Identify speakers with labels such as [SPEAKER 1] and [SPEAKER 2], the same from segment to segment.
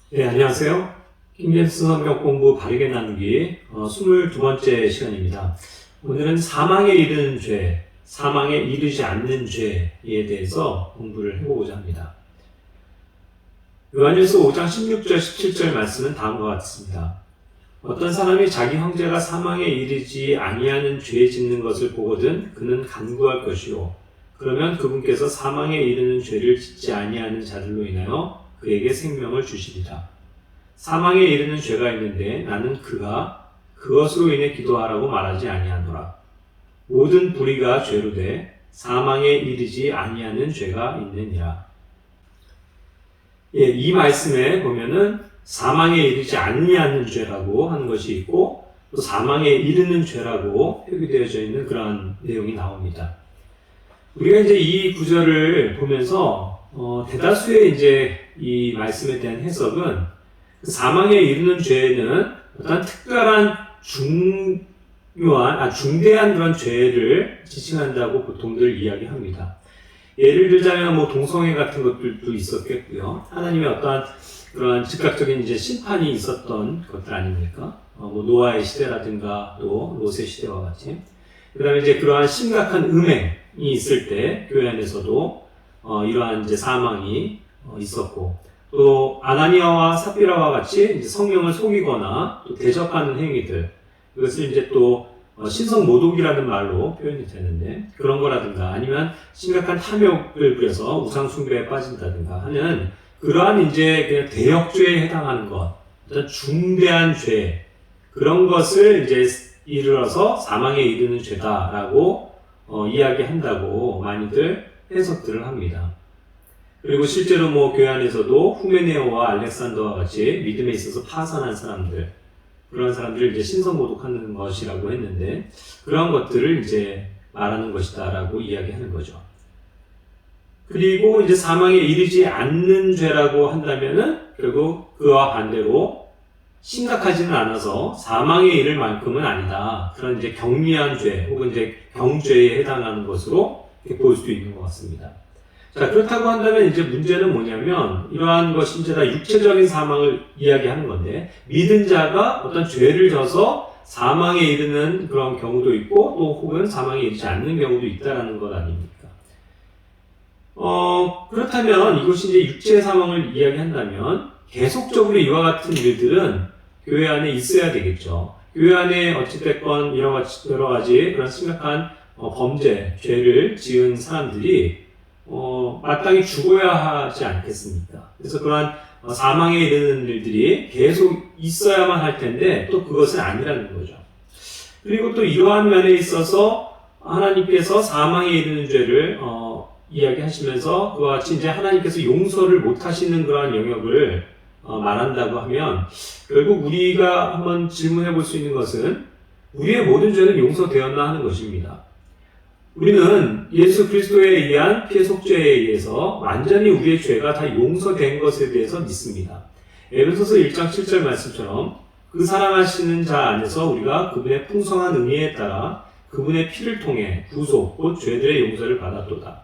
[SPEAKER 1] 네, 안녕하세요. 킹제임스 성경 공부 바르게 나누기 22번째 시간입니다. 오늘은 사망에 이르는 죄, 사망에 이르지 않는 죄에 대해서 공부를 해보고자 합니다. 요한일서 5장 16절, 17절 말씀은 다음과 같습니다. 어떤 사람이 자기 형제가 사망에 이르지 아니하는 죄 짓는 것을 보거든 그는 간구할 것이요. 그러면 그분께서 사망에 이르는 죄를 짓지 아니하는 자들로 인하여 그에게 생명을 주시리라. 사망에 이르는 죄가 있는데 나는 그가 그것으로 인해 기도하라고 말하지 아니하노라. 모든 불의가 죄로 돼 사망에 이르지 아니하는 죄가 있느니라. 이 말씀에 보면은 사망에 이르지 아니하는 죄라고 하는 것이 있고 또 사망에 이르는 죄라고 표기되어져 있는 그러한 내용이 나옵니다. 우리가 이제 이 구절을 보면서 대다수의 이제 이 말씀에 대한 해석은 사망에 이르는 죄는 어떤 특별한 중대한 그런 죄를 지칭한다고 보통들 이야기합니다. 예를 들자면 동성애 같은 것들도 있었겠고요. 하나님의 어떠한 그런 즉각적인 이제 심판이 있었던 것들 아닙니까? 노아의 시대라든가 또 롯의 시대와 같이. 그 다음에 이제 그러한 심각한 음행이 있을 때 교회 안에서도 이러한 이제 사망이 있었고, 또 아나니아와 삽비라와 같이 이제 성령을 속이거나 또 대적하는 행위들, 이것을 이제 또 신성 모독이라는 말로 표현이 되는데 그런 거라든가 아니면 심각한 탐욕을 부려서 우상 숭배에 빠진다든가 하는 그러한 이제 그냥 대역죄에 해당하는 것, 어떤 중대한 죄, 그런 것을 이제 이르러서 사망에 이르는 죄다라고 이야기한다고 많이들 해석들을 합니다. 그리고 실제로 교회 안에서도 후메네오와 알렉산더와 같이 믿음에 있어서 파산한 사람들, 그런 사람들을 이제 신성모독하는 것이라고 했는데 그런 것들을 이제 말하는 것이다라고 이야기하는 거죠. 그리고 이제 사망에 이르지 않는 죄라고 한다면은 결국 그와 반대로 심각하지는 않아서 사망에 이를 만큼은 아니다. 그런 이제 경미한 죄 혹은 이제 경죄에 해당하는 것으로 볼 수도 있는 것 같습니다. 자, 그렇다고 한다면 이제 문제는 뭐냐면 이러한 것이 이제 다 육체적인 사망을 이야기하는 건데 믿은 자가 어떤 죄를 져서 사망에 이르는 그런 경우도 있고 또 혹은 사망에 이르지 않는 경우도 있다라는 것 아닙니까? 그렇다면 이것이 이제 육체의 사망을 이야기한다면 계속적으로 이와 같은 일들은 교회 안에 있어야 되겠죠. 교회 안에 어찌됐건 여러 가지 그런 심각한 범죄, 죄를 지은 사람들이 마땅히 죽어야 하지 않겠습니까? 그래서 그러한 사망에 이르는 일들이 계속 있어야만 할 텐데 또 그것은 아니라는 거죠. 그리고 또 이러한 면에 있어서 하나님께서 사망에 이르는 죄를 이야기하시면서 그와 같이 이제 하나님께서 용서를 못 하시는 그러한 영역을 말한다고 하면 결국 우리가 한번 질문해 볼 수 있는 것은 우리의 모든 죄는 용서되었나 하는 것입니다. 우리는 예수 그리스도에 의한 피의 속죄에 의해서 완전히 우리의 죄가 다 용서된 것에 대해서 믿습니다. 에베소서 1장 7절 말씀처럼 그 사랑하시는 자 안에서 우리가 그분의 풍성한 은혜에 따라 그분의 피를 통해 구속 곧 죄들의 용서를 받았도다.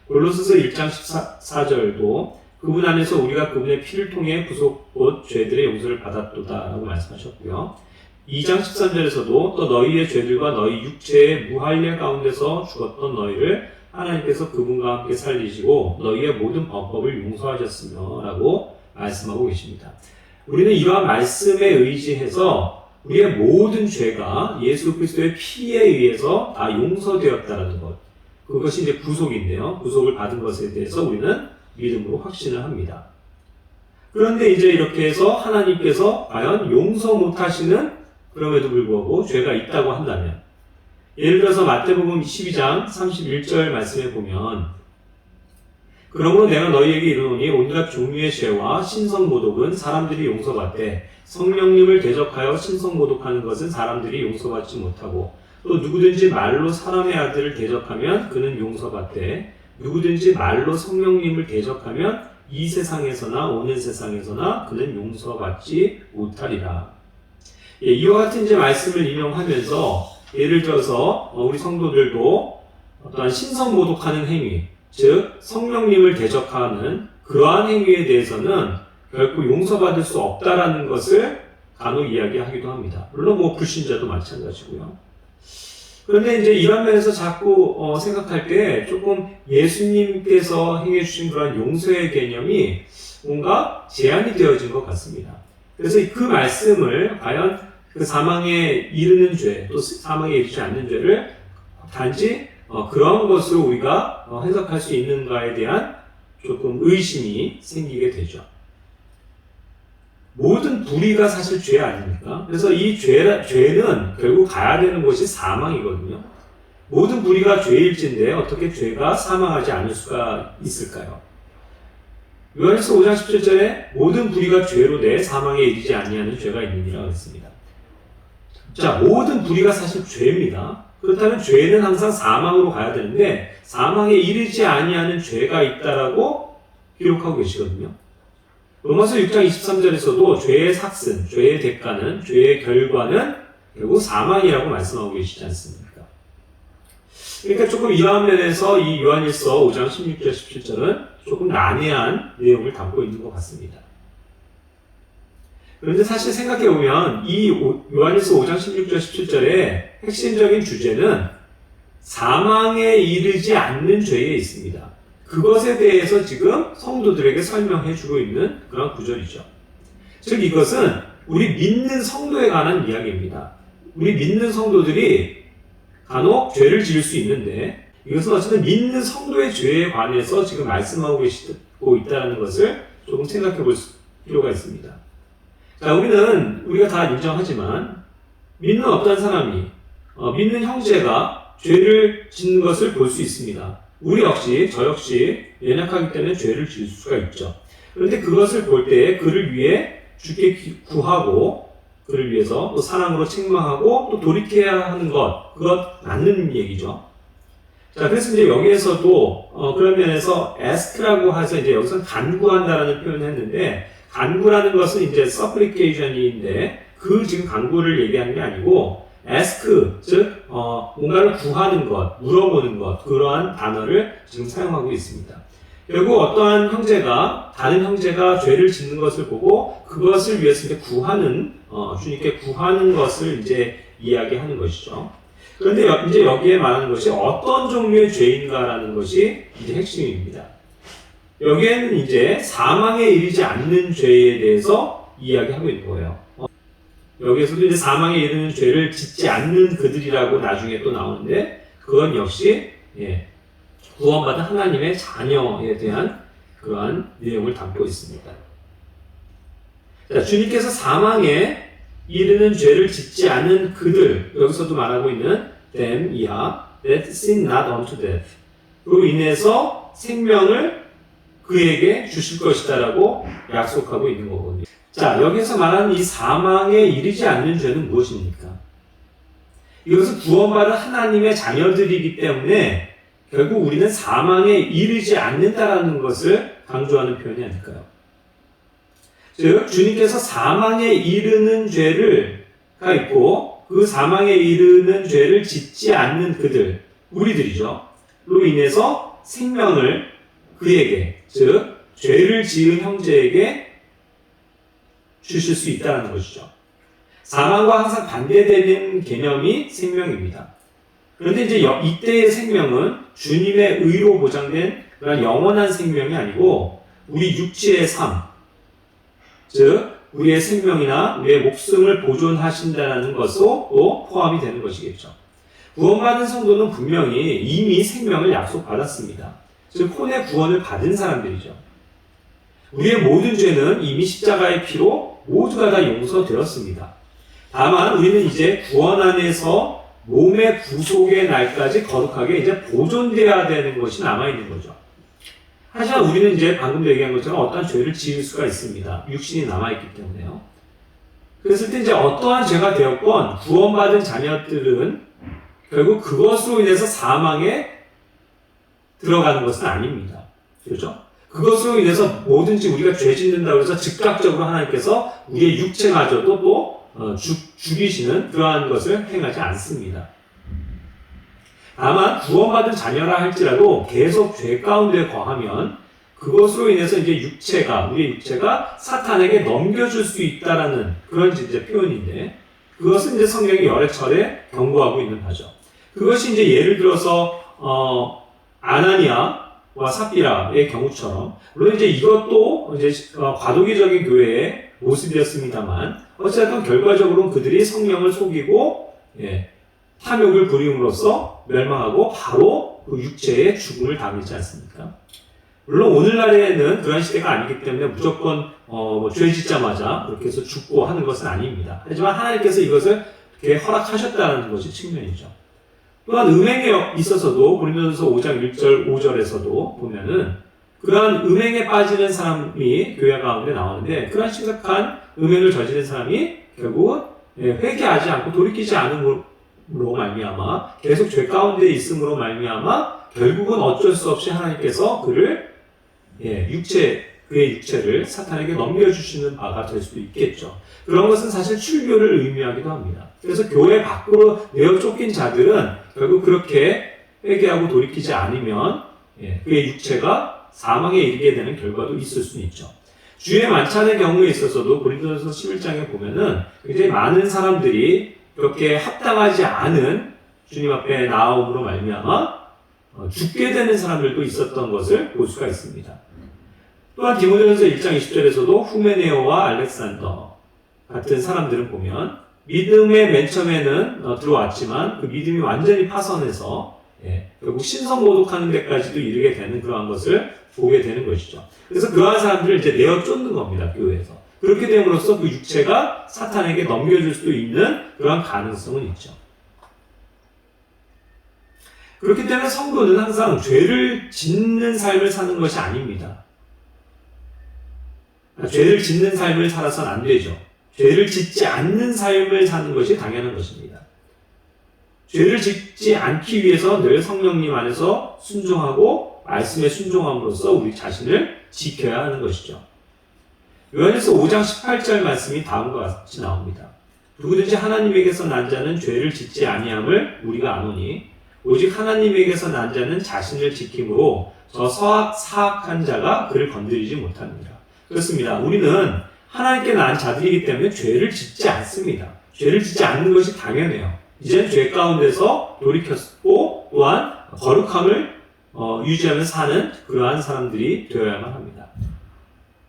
[SPEAKER 1] 골로새서 1장 14절도 그분 안에서 우리가 그분의 피를 통해 구속 곧 죄들의 용서를 받았도다 라고 말씀하셨고요. 2장 13절에서도 또 너희의 죄들과 너희 육체의 무할례 가운데서 죽었던 너희를 하나님께서 그분과 함께 살리시고 너희의 모든 범법을 용서하셨으며 라고 말씀하고 계십니다. 우리는 이러한 말씀에 의지해서 우리의 모든 죄가 예수 그리스도의 피에 의해서 다 용서되었다라는 것, 그것이 이제 구속인데요. 구속을 받은 것에 대해서 우리는 믿음으로 확신을 합니다. 그런데 이제 이렇게 해서 하나님께서 과연 용서 못하시는 그럼에도 불구하고 죄가 있다고 한다면, 예를 들어서 마태복음 12장 31절 말씀에 보면 그러므로 내가 너희에게 이르노니 온갖 종류의 죄와 신성모독은 사람들이 용서받되 성령님을 대적하여 신성모독하는 것은 사람들이 용서받지 못하고 또 누구든지 말로 사람의 아들을 대적하면 그는 용서받되 누구든지 말로 성령님을 대적하면 이 세상에서나 오는 세상에서나 그는 용서받지 못하리라. 이와 같은 이제 말씀을 인용하면서 예를 들어서 우리 성도들도 어떠한 신성모독하는 행위, 즉 성령님을 대적하는 그러한 행위에 대해서는 결코 용서받을 수 없다라는 것을 간혹 이야기하기도 합니다. 물론 뭐 불신자도 마찬가지고요. 그런데 이제 이런 면에서 자꾸 생각할 때 조금 예수님께서 행해주신 그런 용서의 개념이 뭔가 제한이 되어진 것 같습니다. 그래서 그 말씀을 과연 그 사망에 이르는 죄, 또 사망에 이르지 않는 죄를 단지 그런 것으로 우리가 해석할 수 있는가에 대한 조금 의심이 생기게 되죠. 모든 불의가 사실 죄 아닙니까? 그래서 이 죄는 결국 가야 되는 곳이 사망이거든요. 모든 불의가 죄일진데 어떻게 죄가 사망하지 않을 수가 있을까요? 요한일서 5장 17절에 모든 불의가 죄로 돼 사망에 이르지 아니하는 죄가 있느니라 했습니다. 자, 모든 불의가 사실 죄입니다. 그렇다면 죄는 항상 사망으로 가야 되는데 사망에 이르지 아니하는 죄가 있다라고 기록하고 계시거든요. 로마서 6장 23절에서도 죄의 삭슨, 죄의 대가는, 죄의 결과는 결국 사망이라고 말씀하고 계시지 않습니까? 그러니까 조금 이러한 면에서 이 요한일서 5장 16절, 17절은 조금 난해한 내용을 담고 있는 것 같습니다. 그런데 사실 생각해보면 이 요한일서 5장 16절, 17절의 핵심적인 주제는 사망에 이르지 않는 죄에 있습니다. 그것에 대해서 지금 성도들에게 설명해 주고 있는 그런 구절이죠. 즉 이것은 우리 믿는 성도에 관한 이야기입니다. 우리 믿는 성도들이 간혹 죄를 지을 수 있는데 이것은 어쨌든 믿는 성도의 죄에 관해서 지금 말씀하고 계시고 있다는 것을 조금 생각해 볼 필요가 있습니다. 자, 우리가 다 인정하지만 믿는 어떤 사람이 믿는 형제가 죄를 짓는 것을 볼 수 있습니다. 우리 역시, 저 역시 연약하기 때문에 죄를 지을 수가 있죠. 그런데 그것을 볼 때 그를 위해 주께 구하고 그를 위해서 또 사랑으로 책망하고 또 돌이켜야 하는 그것 맞는 얘기죠. 자, 그래서 이제 여기에서도 그런 면에서 ask라고 해서 이제 여기서 간구한다라는 표현을 했는데 간구라는 것은 이제 supplication인데 그 지금 간구를 얘기하는 게 아니고 ask, 즉 뭔가를 구하는 것, 물어보는 것, 그러한 단어를 지금 사용하고 있습니다. 결국 어떠한 형제가 다른 형제가 죄를 짓는 것을 보고 그것을 위해서 이제 주님께 구하는 것을 이제 이야기하는 것이죠. 그런데 이제 여기에 말하는 것이 어떤 종류의 죄인가라는 것이 이제 핵심입니다. 여기에는 이제 사망에 이르지 않는 죄에 대해서 이야기하고 있는 거예요. 여기에서도 이제 사망에 이르는 죄를 짓지 않는 그들이라고 나중에 또 나오는데 그건 역시 구원받은 하나님의 자녀에 대한 그러한 내용을 담고 있습니다. 자, 주님께서 사망에 이르는 죄를 짓지 않은 그들, 여기서도 말하고 있는 them 이하 that sin not unto death 로 인해서 생명을 그에게 주실 것이다라고 약속하고 있는 거거든요. 자, 여기서 말하는 이 사망에 이르지 않는 죄는 무엇입니까? 이것은 구원받은 하나님의 자녀들이기 때문에 결국 우리는 사망에 이르지 않는다라는 것을 강조하는 표현이 아닐까요? 즉, 주님께서 사망에 이르는 죄가 있고 그 사망에 이르는 죄를 짓지 않는 그들, 우리들이죠. 로 인해서 생명을 그에게, 즉 죄를 지은 형제에게 주실 수 있다는 것이죠. 사망과 항상 반대되는 개념이 생명입니다. 그런데 이제 이때의 생명은 주님의 의로 보장된 그런 영원한 생명이 아니고 우리 육체의 삶, 즉 우리의 생명이나 우리의 목숨을 보존하신다는 것도 또 포함이 되는 것이겠죠. 구원받은 성도는 분명히 이미 생명을 약속받았습니다. 즉 혼의 구원을 받은 사람들이죠. 우리의 모든 죄는 이미 십자가의 피로 모두가 다 용서되었습니다. 다만 우리는 이제 구원 안에서 몸의 구속의 날까지 거룩하게 이제 보존되어야 되는 것이 남아있는 거죠. 하지만 우리는 이제 방금 얘기한 것처럼 어떠한 죄를 지을 수가 있습니다. 육신이 남아있기 때문에요. 그랬을 때 이제 어떠한 죄가 되었건 구원받은 자녀들은 결국 그것으로 인해서 사망에 들어가는 것은 아닙니다. 그렇죠? 그것으로 인해서 뭐든지 우리가 죄 짓는다고 해서 즉각적으로 하나님께서 우리의 육체마저도 또 죽이시는 그러한 것을 행하지 않습니다. 다만 구원받은 자녀라 할지라도 계속 죄 가운데 거하면 그것으로 인해서 이제 우리의 육체가 사탄에게 넘겨줄 수 있다라는 그런 이제 표현인데, 그것은 이제 성경이 여러 차례 경고하고 있는 바죠. 그것이 이제 예를 들어서, 아나니아와 삽비라의 경우처럼, 물론 이제 이것도 이제 과도기적인 교회의 모습이었습니다만, 어쨌든 결과적으로는 그들이 성령을 속이고, 탐욕을 부림으로써 멸망하고 바로 그 육체의 죽음을 당하지 않습니까? 물론 오늘날에는 그런 시대가 아니기 때문에 무조건 죄 짓자마자 그렇게 해서 죽고 하는 것은 아닙니다. 하지만 하나님께서 이것을 이렇게 허락하셨다는 것이 측면이죠. 또한 음행에 있어서도 고린도전서 5장 1절 5절에서도 보면은 그러한 음행에 빠지는 사람이 교회 가운데 나오는데, 그러한 심각한 음행을 저지른 사람이 결국은 회개하지 않고 돌이키지 않음으로 말미암아 계속 죄 가운데 있음으로 말미암아 결국은 어쩔 수 없이 하나님께서 그를 그의 육체를 사탄에게 넘겨주시는 바가 될 수도 있겠죠. 그런 것은 사실 출교를 의미하기도 합니다. 그래서 교회 밖으로 내어 쫓긴 자들은 결국 그렇게 회개하고 돌이키지 않으면 그의 육체가 사망에 이르게 되는 결과도 있을 수 있죠. 주의 만찬의 경우에 있어서도 고린도전서 11장에 보면은 굉장히 많은 사람들이 그렇게 합당하지 않은 주님 앞에 나아옴으로 말미암아 죽게 되는 사람들도 있었던 것을 볼 수가 있습니다. 또한 디모데전서 1장 20절에서도 후메네오와 알렉산더 같은 사람들을 보면 믿음의 맨 처음에는 들어왔지만 그 믿음이 완전히 파선해서 결국 신성모독하는 데까지도 이르게 되는 그러한 것을 보게 되는 것이죠. 그래서 그러한 사람들을 이제 내어 쫓는 겁니다, 교회에서. 그렇게 됨으로써 그 육체가 사탄에게 넘겨줄 수도 있는 그러한 가능성은 있죠. 그렇기 때문에 성도는 항상 죄를 짓는 삶을 사는 것이 아닙니다. 죄를 짓는 삶을 살아서는 안 되죠. 죄를 짓지 않는 삶을 사는 것이 당연한 것입니다. 죄를 짓지 않기 위해서 늘 성령님 안에서 순종하고 말씀에 순종함으로써 우리 자신을 지켜야 하는 것이죠. 요한일서 5장 18절 말씀이 다음과 같이 나옵니다. 누구든지 하나님에게서 난 자는 죄를 짓지 아니함을 우리가 아노니 오직 하나님에게서 난 자는 자신을 지킴으로 저 사악한 자가 그를 건드리지 못합니다. 그렇습니다. 우리는 하나님께 난 자들이기 때문에 죄를 짓지 않습니다. 죄를 짓지 않는 것이 당연해요. 이제는 죄 가운데서 돌이켰고 또한 거룩함을 유지하며 사는 그러한 사람들이 되어야만 합니다.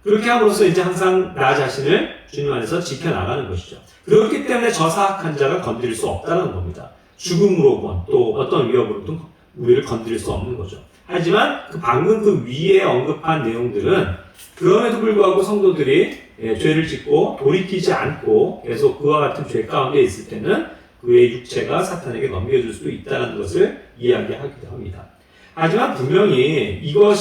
[SPEAKER 1] 그렇게 함으로써 이제 항상 나 자신을 주님 안에서 지켜나가는 것이죠. 그렇기 때문에 저 사악한 자가 건드릴 수 없다는 겁니다. 죽음으로건 또 어떤 위협으로든 우리를 건드릴 수 없는 거죠. 하지만 방금 그 위에 언급한 내용들은 그럼에도 불구하고 성도들이 죄를 짓고 돌이키지 않고 계속 그와 같은 죄 가운데 있을 때는 그의 육체가 사탄에게 넘겨줄 수도 있다는 것을 이야기하기도 합니다. 하지만 분명히 이것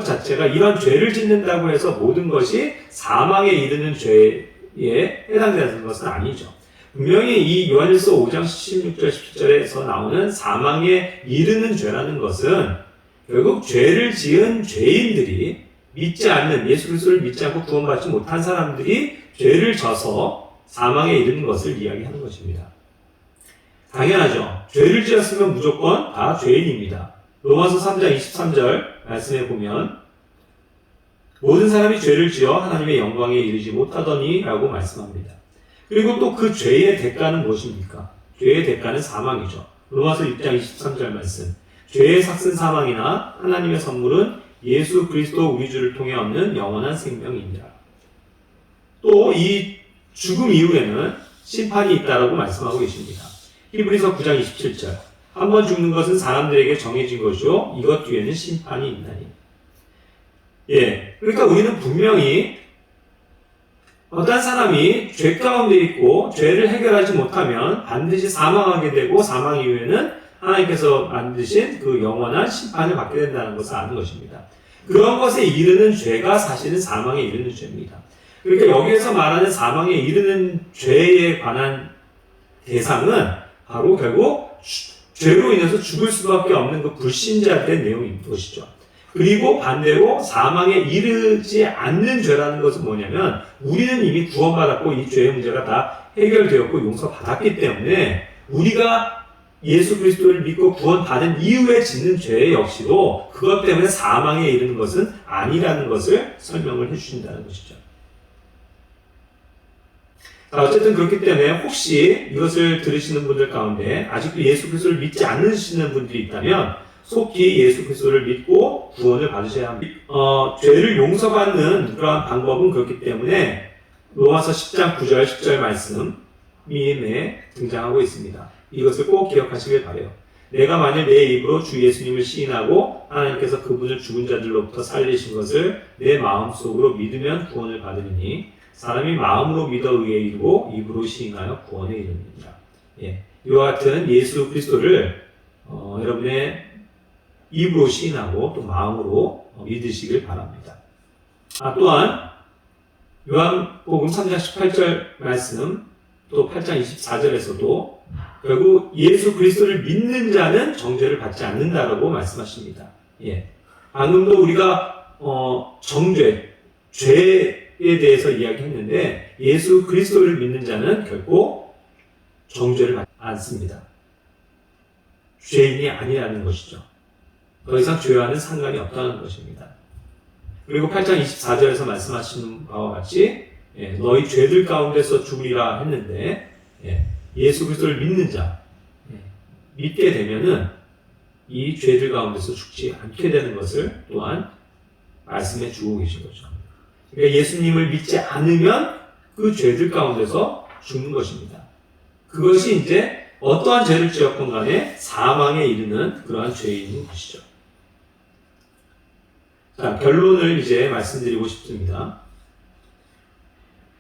[SPEAKER 1] 자체가 이런 죄를 짓는다고 해서 모든 것이 사망에 이르는 죄에 해당되는 것은 아니죠. 분명히 이 요한일서 5장 16절 17절에서 나오는 사망에 이르는 죄라는 것은 결국 죄를 지은 죄인들이 믿지 않는 예수 그리스도를 믿지 않고 구원받지 못한 사람들이 죄를 져서 사망에 이르는 것을 이야기하는 것입니다. 당연하죠. 죄를 지었으면 무조건 다 죄인입니다. 로마서 3장 23절 말씀에 보면 모든 사람이 죄를 지어 하나님의 영광에 이르지 못하더니 라고 말씀합니다. 그리고 또 그 죄의 대가는 무엇입니까? 죄의 대가는 사망이죠. 로마서 6장 23절 말씀. 죄의 삭슨 사망이나 하나님의 선물은 예수 그리스도 우리 주를 통해 얻는 영원한 생명이니라. 또 이 죽음 이후에는 심판이 있다라고 말씀하고 계십니다. 히브리서 9장 27절. 한 번 죽는 것은 사람들에게 정해진 것이요 이것 뒤에는 심판이 있나니. 그러니까 우리는 분명히 어떤 사람이 죄 가운데 있고 죄를 해결하지 못하면 반드시 사망하게 되고 사망 이후에는 하나님께서 만드신 그 영원한 심판을 받게 된다는 것을 아는 것입니다. 그런 것에 이르는 죄가 사실은 사망에 이르는 죄입니다. 그러니까 여기에서 말하는 사망에 이르는 죄에 관한 대상은 바로 결국 죄로 인해서 죽을 수밖에 없는 그 불신자들의 내용인 것이죠. 그리고 반대로 사망에 이르지 않는 죄라는 것은 뭐냐면 우리는 이미 구원받았고 이 죄의 문제가 다 해결되었고 용서받았기 때문에 우리가 예수 그리스도를 믿고 구원받은 이후에 짓는 죄 역시도 그것 때문에 사망에 이르는 것은 아니라는 것을 설명을 해주신다는 것이죠. 자, 어쨌든 그렇기 때문에 혹시 이것을 들으시는 분들 가운데 아직도 예수 그리스도를 믿지 않으시는 분들이 있다면 속히 예수 그리스도를 믿고 구원을 받으셔야 합니다. 죄를 용서받는 그러한 방법은 그렇기 때문에 로마서 10장 9절 10절 말씀이 등장하고 있습니다. 이것을 꼭 기억하시길 바라요. 내가 만일 내 입으로 주 예수님을 시인하고 하나님께서 그분을 죽은 자들로부터 살리신 것을 내 마음속으로 믿으면 구원을 받으리니 사람이 마음으로 믿어 의에 이르고 입으로 시인하여 구원에 이르느니라. 이와 같은 예수 그리스도를 여러분의 입으로 시인하고 또 마음으로 믿으시길 바랍니다. 또한 요한복음 3장 18절 말씀 또 8장 24절에서도 결국 예수 그리스도를 믿는 자는 정죄를 받지 않는다라고 말씀하십니다. 방금도 우리가 정죄, 죄에 대해서 이야기했는데 예수 그리스도를 믿는 자는 결코 정죄를 받지 않습니다. 죄인이 아니라는 것이죠. 더 이상 죄와는 상관이 없다는 것입니다. 그리고 8장 24절에서 말씀하시는 바와 같이 너희 죄들 가운데서 죽으리라 했는데 예수 그리스도를 믿는 자, 믿게 되면은 이 죄들 가운데서 죽지 않게 되는 것을 또한 말씀해 주고 계신 거죠. 그러니까 예수님을 믿지 않으면 그 죄들 가운데서 죽는 것입니다. 그것이 이제 어떠한 죄를 지었건 간에 사망에 이르는 그러한 죄인 것이죠. 자, 결론을 이제 말씀드리고 싶습니다.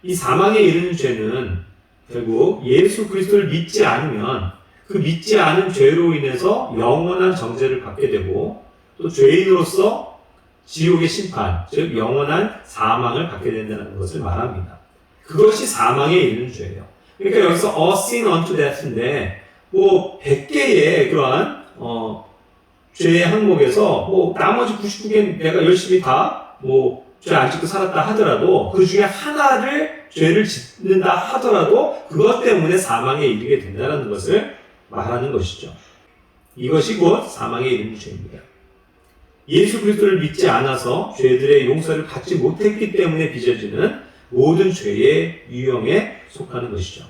[SPEAKER 1] 이 사망에 이르는 죄는 결국 예수 그리스도를 믿지 않으면 그 믿지 않은 죄로 인해서 영원한 정죄를 받게 되고 또 죄인으로서 지옥의 심판, 즉 영원한 사망을 받게 된다는 것을 말합니다. 그것이 사망에 이르는 죄예요. 그러니까 여기서 a sin unto death인데 100개의 그러한 죄의 항목에서 나머지 99개 내가 열심히 다 죄 안 짓고 살았다 하더라도 그 중에 하나를 죄를 짓는다 하더라도 그것 때문에 사망에 이르게 된다는 것을 말하는 것이죠. 이것이 곧 사망에 이르는 죄입니다. 예수 그리스도를 믿지 않아서 죄들의 용서를 받지 못했기 때문에 빚어지는 모든 죄의 유형에 속하는 것이죠.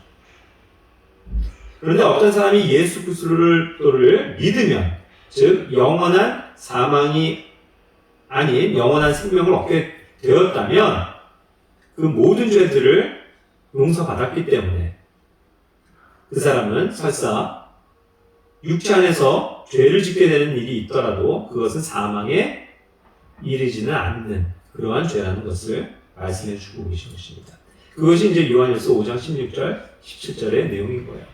[SPEAKER 1] 그런데 어떤 사람이 예수 그리스도를 믿으면 즉 영원한 사망이 아닌 영원한 생명을 얻게 되었다면 그 모든 죄들을 용서받았기 때문에 그 사람은 설사 육체 안에서 죄를 짓게 되는 일이 있더라도 그것은 사망에 이르지는 않는 그러한 죄라는 것을 말씀해 주고 계신 것입니다. 그것이 이제 요한일서 5장 16절, 17절의 내용인 거예요.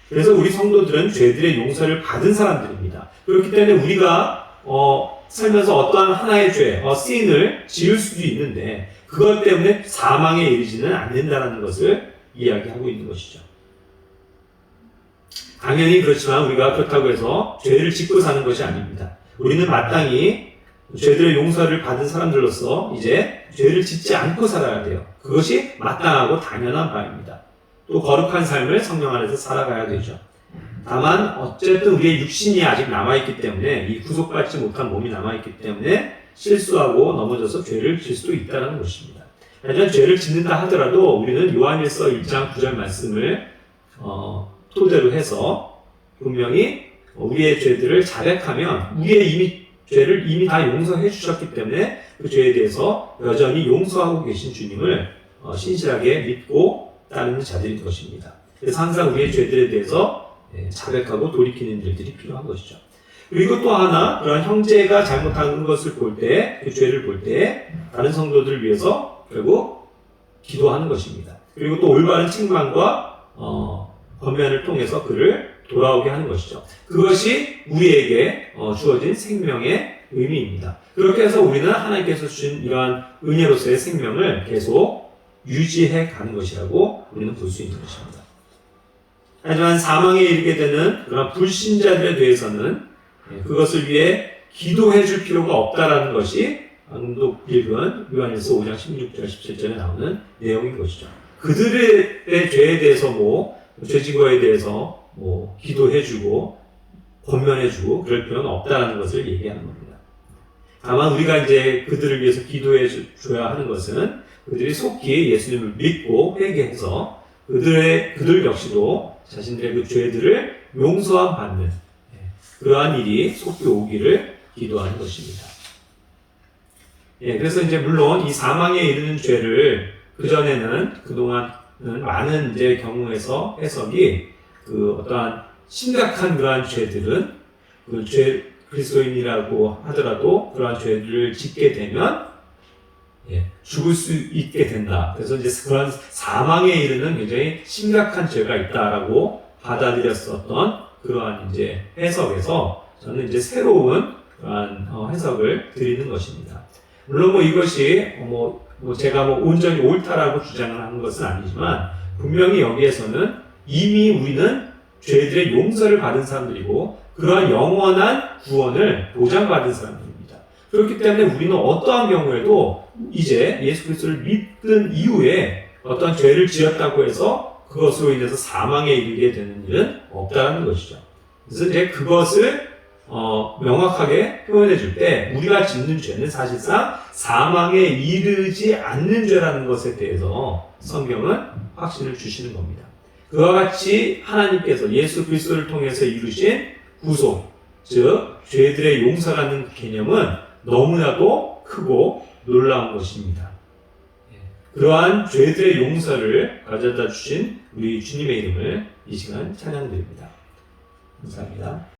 [SPEAKER 1] 그래서 우리 성도들은 죄들의 용서를 받은 사람들입니다. 그렇기 때문에 우리가 살면서 어떠한 하나의 죄, sin을 지을 수도 있는데 그것 때문에 사망에 이르지는 않는다는 것을 이야기하고 있는 것이죠. 당연히 그렇지만 우리가 그렇다고 해서 죄를 짓고 사는 것이 아닙니다. 우리는 마땅히 죄들의 용서를 받은 사람들로서 이제 죄를 짓지 않고 살아야 돼요. 그것이 마땅하고 당연한 바입니다. 또 거룩한 삶을 성령 안에서 살아가야 되죠. 다만 어쨌든 우리의 육신이 아직 남아있기 때문에 이 구속받지 못한 몸이 남아있기 때문에 실수하고 넘어져서 죄를 질 수도 있다는 것입니다. 하지만 죄를 짓는다 하더라도 우리는 요한일서 1장 9절 말씀을 토대로 해서 분명히 우리의 죄들을 자백하면 우리의 죄를 이미 다 용서해 주셨기 때문에 그 죄에 대해서 여전히 용서하고 계신 주님을 신실하게 믿고 따르는 자들인 것입니다. 그래서 항상 우리의 죄들에 대해서 자백하고 돌이키는 일들이 필요한 것이죠. 그리고 또 하나 그런 형제가 잘못한 것을 볼 때, 그 죄를 볼 때 다른 성도들을 위해서 결국 기도하는 것입니다. 그리고 또 올바른 책망과 권면을 통해서 그를 돌아오게 하는 것이죠. 그것이 우리에게 주어진 생명의 의미입니다. 그렇게 해서 우리는 하나님께서 주신 이러한 은혜로서의 생명을 계속 유지해 가는 것이라고 우리는 볼 수 있는 것입니다. 하지만 사망에 이르게 되는 그런 불신자들에 대해서는 그것을 위해 기도해 줄 필요가 없다라는 것이 방금도 읽은 요한일서 5장 16절 17절에 나오는 내용인 것이죠. 그들의 죄에 대해서 죄 증거에 대해서 뭐 기도해주고 권면해주고 그럴 필요는 없다는 것을 얘기하는 겁니다. 다만 우리가 이제 그들을 위해서 기도해 줘야 하는 것은 그들이 속히 예수님을 믿고 회개해서 그들 역시도 자신들의 그 죄들을 용서함 받는 그러한 일이 속히 오기를 기도하는 것입니다. 그래서 이제 물론 이 사망에 이르는 죄를 그전에는 그동안은 많은 이제 경우에서 해석이 그 어떠한 심각한 그러한 죄들은 그리스도인이라고 하더라도 그러한 죄들을 짓게 되면 죽을 수 있게 된다. 그래서 이제 그런 사망에 이르는 굉장히 심각한 죄가 있다라고 받아들였었던 그러한 이제 해석에서 저는 이제 새로운 그러한 해석을 드리는 것입니다. 물론 뭐 이것이 제가 온전히 옳다라고 주장을 하는 것은 아니지만 분명히 여기에서는 이미 우리는 죄들의 용서를 받은 사람들이고 그러한 영원한 구원을 보장받은 사람들입니다. 그렇기 때문에 우리는 어떠한 경우에도 이제 예수 그리스도를 믿은 이후에 어떤 죄를 지었다고 해서 그것으로 인해서 사망에 이르게 되는 일은 없다는 것이죠. 그래서 이제 그것을 명확하게 표현해 줄 때 우리가 짓는 죄는 사실상 사망에 이르지 않는 죄라는 것에 대해서 성경은 확신을 주시는 겁니다. 그와 같이 하나님께서 예수 그리스도를 통해서 이루신 구속, 즉 죄들의 용서라는 개념은 너무나도 크고 놀라운 것입니다. 그러한 죄들의 용서를 가져다 주신 우리 주님의 이름을 이 시간 찬양드립니다. 감사합니다.